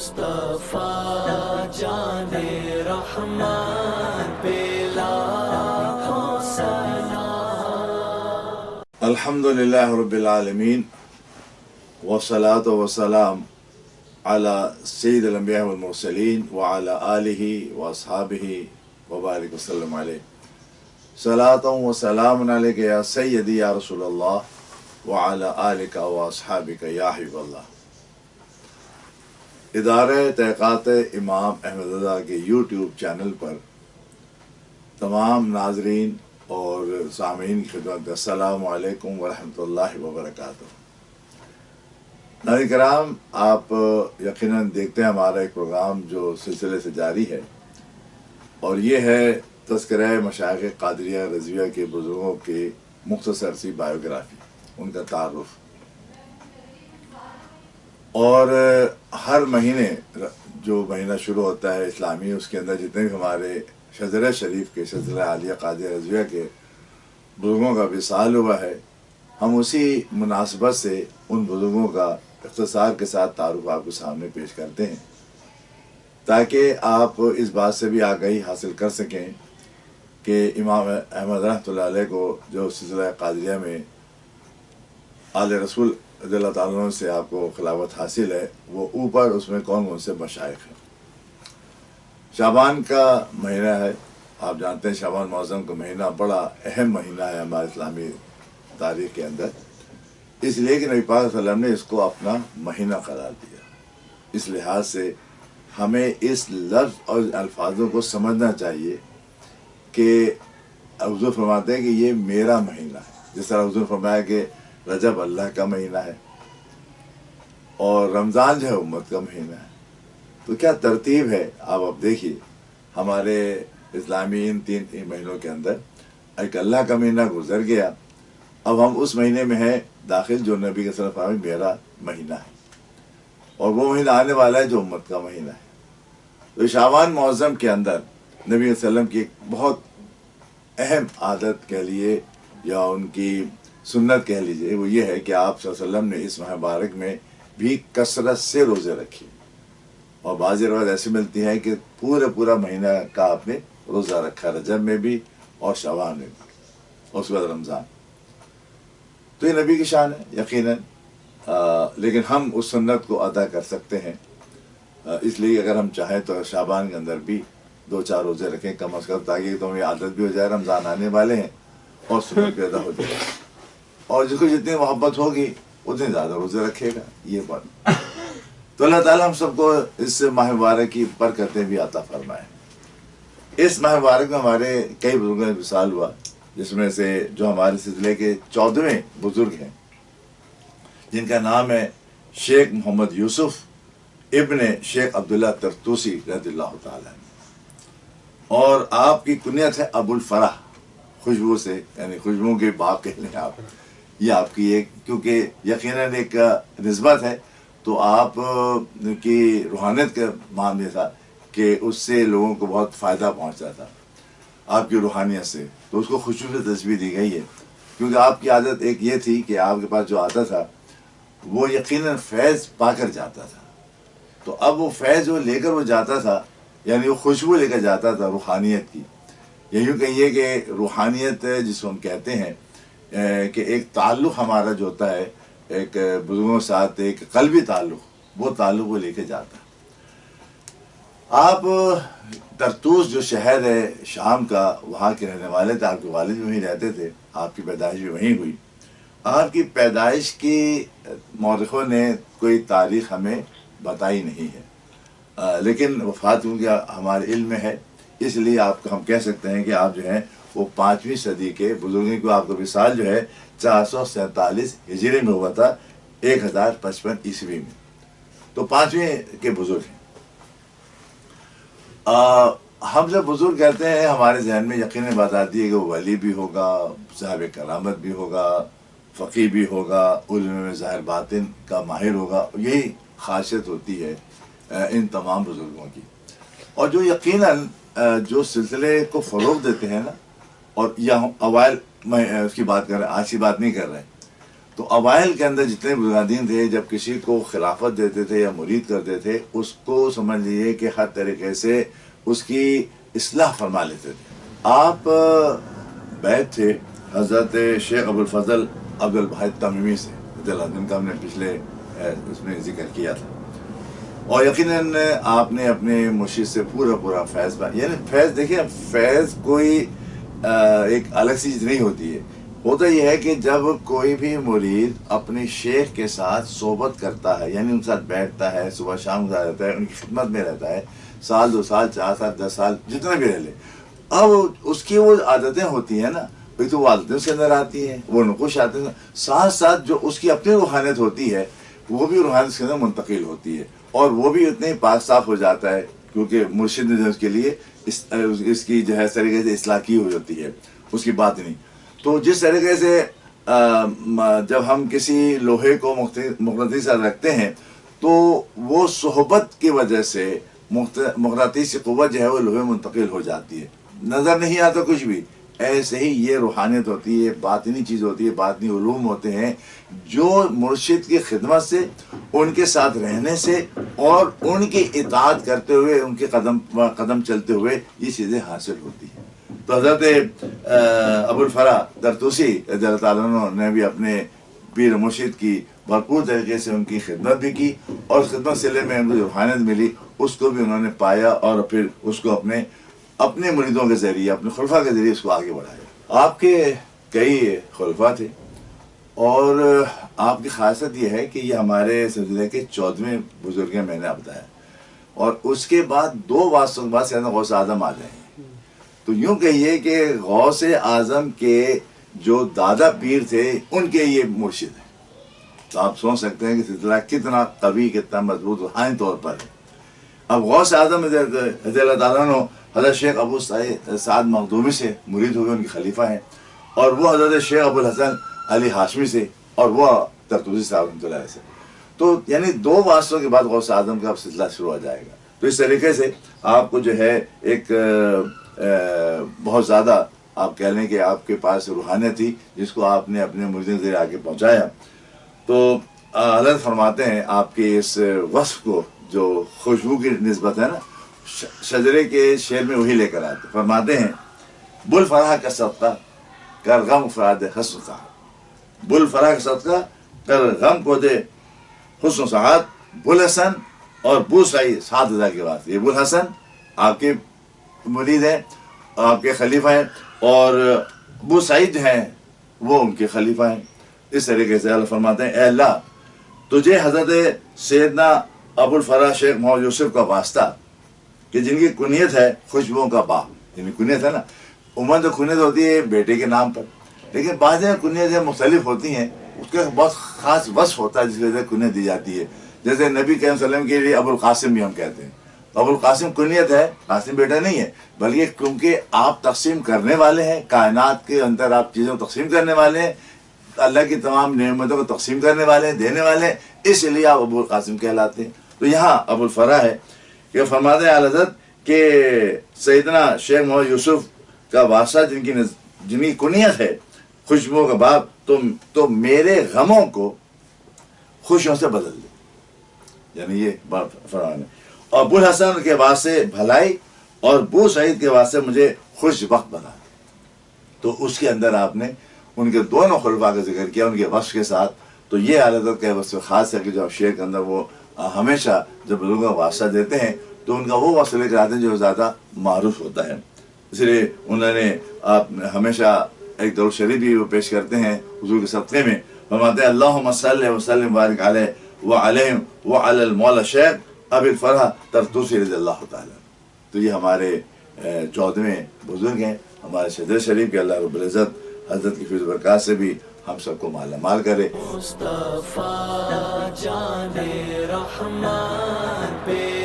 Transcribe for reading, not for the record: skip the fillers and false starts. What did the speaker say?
مصطفیٰ جان رحمان پہ لاکھوں سلام۔ الحمدللہ رب العالمین والصلاة والسلام علی سید الانبیاء والمرسلین وعلی آلہ واصحابہ وبارک وسلم علیہ۔ صلاۃ و سلام علیک یا سیدی یا رسول اللہ وعلی آلک واصحابک یا حبیب اللہ۔ ادارہ تحقیقات امام احمد رضا کے یوٹیوب چینل پر تمام ناظرین اور سامعین کی خدمت میں السلام علیکم ورحمۃ اللہ وبرکاتہ۔ ناظرین کرام، آپ یقیناً دیکھتے ہیں ہمارا ایک پروگرام جو سلسلے سے جاری ہے، اور یہ ہے تذکرہ مشائخ قادریہ رضویہ کے بزرگوں کی مختصر سی بایوگرافی، ان کا تعارف۔ اور ہر مہینے جو مہینہ شروع ہوتا ہے اسلامی، اس کے اندر جتنے بھی ہمارے شجرہ شریف کے سلسلہ عالیہ قادریہ رضویہ کے بزرگوں کا وصال ہوا ہے، ہم اسی مناسبت سے ان بزرگوں کا اختصار کے ساتھ تعارف آپ کے سامنے پیش کرتے ہیں، تاکہ آپ اس بات سے بھی آگاہی حاصل کر سکیں کہ امام احمد رحمۃ اللہ علیہ کو جو سلسلہ قادریہ میں آل رسول رضی اللہ تعالیٰ عنہ سے آپ کو خلافت حاصل ہے، وہ اوپر اس میں کون کون سے مشائخ ہیں۔ شعبان کا مہینہ ہے، آپ جانتے ہیں شعبان معظم کا مہینہ بڑا اہم مہینہ ہے ہمارے اسلامی تاریخ کے اندر، اس لیے کہ نبی پاک صلی اللہ علیہ وسلم نے اس کو اپنا مہینہ قرار دیا۔ اس لحاظ سے ہمیں اس لفظ اور الفاظوں کو سمجھنا چاہیے کہ حضور فرماتے ہیں کہ یہ میرا مہینہ ہے، جس طرح حضور فرمایا کہ رجب اللہ کا مہینہ ہے اور رمضان جو ہے امت کا مہینہ ہے۔ تو کیا ترتیب ہے، آپ اب دیکھیے ہمارے اسلامی ان تین مہینوں کے اندر ایک اللہ کا مہینہ گزر گیا، اب ہم اس مہینے میں ہیں داخل جو نبی کے صلی اللہ علیہ وسلم میرا مہینہ ہے، اور وہ مہینہ آنے والا ہے جو امت کا مہینہ ہے۔ تو شعبان معظم کے اندر نبی صلی اللہ علیہ وسلم کی ایک بہت اہم عادت کہہ لیے یا ان کی سنت کہہ لیجیے، وہ یہ ہے کہ آپ صلی اللہ علیہ وسلم نے اس ماہ مبارک میں بھی کثرت سے روزے رکھے، اور بعض روایت ایسی ملتی ہیں کہ پورا مہینہ کا آپ نے روزہ رکھا، رجب میں بھی اور شعبان میں بھی، اور اس کے بعد رمضان۔ تو یہ نبی کی شان ہے یقیناً، لیکن ہم اس سنت کو ادا کر سکتے ہیں، اس لیے اگر ہم چاہیں تو شعبان کے اندر بھی 2-4 روزے رکھیں کم از کم، تاکہ تو ہمیں عادت بھی ہو جائے، رمضان آنے والے ہیں اور سنت بھی ادا ہو جائے، اور جس کو جتنی محبت ہوگی اتنے زیادہ روزے رکھے گا، یہ بات۔ تو اللہ تعالیٰ ہم سب کو اس ماہ مبارک کی برکتیں بھی عطا فرمائے۔ اس ماہ مبارک میں ہمارے کئی بزرگوں کا وصال ہوا، جس میں سے جو ہمارے سلسلے کے 14ویں بزرگ ہیں، جن کا نام ہے شیخ محمد یوسف ابن شیخ عبداللہ طرطوسی رضی اللہ تعالیٰ عنہ، اور آپ کی کنیت ہے ابو الفرح، خوشبو سے، یعنی خوشبو کے باپ کہہ لیں آپ، یہ آپ کی ایک، کیونکہ یقیناً ایک نسبت ہے، تو آپ کی روحانیت کا مان یہ تھا کہ اس سے لوگوں کو بہت فائدہ پہنچتا تھا آپ کی روحانیت سے، تو اس کو خوشبو سے تشبیہ دی گئی ہے، کیونکہ آپ کی عادت ایک یہ تھی کہ آپ کے پاس جو آتا تھا وہ یقیناً فیض پا کر جاتا تھا، تو اب وہ فیض وہ لے کر وہ جاتا تھا، یعنی وہ خوشبو لے کر جاتا تھا روحانیت کی، یوں کہیے کہ روحانیت جس کو ہم کہتے ہیں کہ ایک تعلق ہمارا جو ہوتا ہے ایک بزرگوں کے ساتھ، ایک قلبی تعلق، وہ تعلق وہ لے کے جاتا ہے۔ آپ طرطوس جو شہر ہے شام کا، وہاں کے رہنے والے تھے، آپ کے والد بھی وہیں رہتے تھے، آپ کی پیدائش بھی وہیں ہوئی۔ آپ کی پیدائش کی مورخوں نے کوئی تاریخ ہمیں بتائی نہیں ہے، لیکن وفات کیونکہ ہمارے علم میں ہے، اس لیے آپ کو ہم کہہ سکتے ہیں کہ آپ جو ہیں وہ 5ویں صدی کے بزرگوں کو، آپ کا وصال جو ہے 447 ہجری میں ہوا تھا، 1055 عیسوی میں، تو 5ویں کے بزرگ ہیں۔ ہم جب بزرگ کہتے ہیں ہمارے ذہن میں یقیناً بات آتی ہے کہ وہ ولی بھی ہوگا، صاحب کرامت بھی ہوگا، فقیہ بھی ہوگا، علم میں ظاہر باطن کا ماہر ہوگا، یہی خاصیت ہوتی ہے ان تمام بزرگوں کی، اور جو یقیناً جو سلسلے کو فروغ دیتے ہیں نا، اور یا اوائل میں اس کی بات کر رہے ہیں، آج کی بات نہیں کر رہے ہیں، تو اوائل کے اندر جتنے بزرگان تھے جب کسی کو خلافت دیتے تھے یا مرید کرتے تھے اس کو سمجھ لیجیے کہ ہر طریقے سے اس کی اصلاح فرما لیتے تھے. آپ بیعت تھے حضرت شیخ ابوالفضل عبد الواحد تمیمی سے جن کا ہم نے پچھلے اس میں ذکر کیا تھا, اور یقیناً آپ نے اپنے مرشد سے پورا فیض پایا. یعنی فیض دیکھیں, فیض کوئی ایک الگ سی چیز نہیں ہوتی ہے. ہوتا یہ ہے کہ جب کوئی بھی مرید اپنے شیخ کے ساتھ صحبت کرتا ہے, یعنی ان کے ساتھ بیٹھتا ہے, صبح شام گزار رہتا ہے, ان کی خدمت میں رہتا ہے, 1 سال 2 سال 4 سال 10 سال جتنا بھی رہ لے, اب اس کی وہ عادتیں ہوتی ہیں نا, تو وہ عادتیں اس کے اندر آتی ہیں, وہ نقوش آتے ہیں, ساتھ ساتھ جو اس کی اپنی روحانیت ہوتی ہے وہ بھی روحانیت اس کے اندر منتقل ہوتی ہے, اور وہ بھی اتنے پاک صاف ہو جاتا ہے کیونکہ مرشد نے اس کے لیے اس کی جو ہے اس طریقے سے اصلاح کی ہوئی ہوتی ہے اس کی بات نہیں. تو جس طریقے سے جب ہم کسی لوہے کو مغناطیس سے رکھتے ہیں تو وہ صحبت کی وجہ سے مغناطیسی قوت جو ہے وہ لوہے منتقل ہو جاتی ہے, نظر نہیں آتا کچھ بھی. ایسے ہی یہ روحانیت ہوتی ہے, باطنی چیز ہوتی ہے, باطنی علوم ہوتے ہیں جو مرشد کی خدمت سے, ان کے ساتھ رہنے سے اور ان کی اطاعت کرتے ہوئے, ان کے قدم چلتے ہوئے یہ چیزیں حاصل ہوتی ہیں. تو حضرت ابوالفرح طرطوسی رضی اللہ تعالیٰ عنہ نے بھی اپنے پیر مرشد کی بھرپور طریقے سے ان کی خدمت بھی کی, اور خدمت سلسلے میں ان کو جو روحانیت ملی اس کو بھی انہوں نے پایا, اور پھر اس کو اپنے مریدوں کے ذریعے, اپنے خلفاء کے ذریعے اس کو آگے بڑھایا. آپ کے کئی خلفاء تھے, اور آپ کی خاصیت یہ ہے کہ یہ ہمارے سلسلے کے 14ویں بزرگ ہیں, میں نے بتایا, اور اس کے بعد 2 واسطوں کے بعد سیدنا غوث اعظم آ جائیں. تو یوں کہیے کہ غوث اعظم کے جو دادا پیر تھے ان کے یہ مرشد ہیں. تو آپ سوچ سکتے ہیں کہ سلسلہ کتنا قوی, کتنا مضبوط روحانی طور پر ہے. اب غوث اعظم رضی اللہ تعالیٰ عنہ حضرت شیخ ابو سعد مخدومی سے مرید ہوئے, ان کے خلیفہ ہیں, اور وہ حضرت شیخ ابو الحسن علی ہاشمی سے, اور وہ طرطوسی صاحب رحمۃ اللہ علیہ سے. تو یعنی 2 واسطوں کے بعد غوث اعظم کا سلسلہ شروع ہو جائے گا. تو اس طریقے سے آپ کو جو ہے ایک بہت زیادہ آپ کہہ لیں کہ آپ کے پاس روحانیت تھی جس کو آپ نے اپنے مریدوں کے ذریعے آگے پہنچایا. تو حضرت فرماتے ہیں آپ کے اس وصف کو جو خوشبو کی نسبت ہے نا, شجرے کے شعر میں وہی لے کر آتے. فرماتے ہیں بل فرح کا صدقہ کر غم فراد حسن سعاد, بل فرح کا صدقہ کر غم کو دے حسن سعاد. بل حسن اور بو سعید 7,000 کی بات. یہ بل حسن آپ کے مرید ہیں, آپ کے خلیفہ ہیں, اور بو سعید ہیں وہ ان کے خلیفہ ہیں. اس طریقے سے اللہ فرماتے ہیں اے اللہ تجھے حضرت سیدنا ابوالفرح شیخ محمد یوسف کا واسطہ کہ جن کی کنیت ہے خوشبوؤں کا باغ, یعنی کنیت ہے نا, عموماً تو کنیت ہوتی ہے بیٹے کے نام پر, لیکن بعض کنیتیں مختلف ہوتی ہیں, اس کا بہت خاص وصف ہوتا ہے جس کی وجہ سے کنیت دی جاتی ہے. جیسے نبی کریم صلی اللہ علیہ وسلم کے لیے ابوالقاسم بھی ہم کہتے ہیں. ابوالقاسم کنیت ہے, قاسم بیٹا نہیں ہے, بلکہ کیونکہ آپ تقسیم کرنے والے ہیں, کائنات کے اندر آپ چیزوں کو تقسیم کرنے والے ہیں, اللہ کی تمام نعمتوں کو تقسیم کرنے والے ہیں, دینے والے ہیں, اس لیے آپ ابوالقاسم کہلاتے ہیں. تو یہاں ابوالفرح ہے کہ فرماتے ہیں حضرت کہ سیدنا شیخ محمد یوسف کا واسطہ جن کی کنیت ہے خوشبوؤں کا باغ, تو میرے غموں کو خوشیوں سے بدل دے, یعنی یہ بات فرمانے. اور ابو الحسن کے واسطے بھلائی, اور بو سعید کے واسطے مجھے خوش وقت بنا. تو اس کے اندر آپ نے ان کے دونوں خلفاء کا ذکر کیا ان کے وصف کے ساتھ. تو یہ حضرت کا وصف خاص ہے کہ جو شیخ کے اندر وہ ہمیشہ جب بزرگوں کا واسطہ دیتے ہیں تو ان کا وہ وصف لے کر آتے ہیں جو زیادہ معروف ہوتا ہے. اس لیے انہوں نے آپ ہمیشہ ایک درود شریف بھی وہ پیش کرتے ہیں حضور کے صدقے میں. فرماتے ہیں اللہم صلی وسلم وبارک علیہ وعلیہم وعلی المولا شیخ ابی الفرح طرطوسی رضی اللہ تعالیٰ. تو یہ ہمارے 14ویں بزرگ ہیں, ہمارے صدر شریف کے اللہ رب العزت حضرت کی فیض برکات سے بھی ہم سب کو مالا مال کرے. مصطفیٰ جان رحمان پہ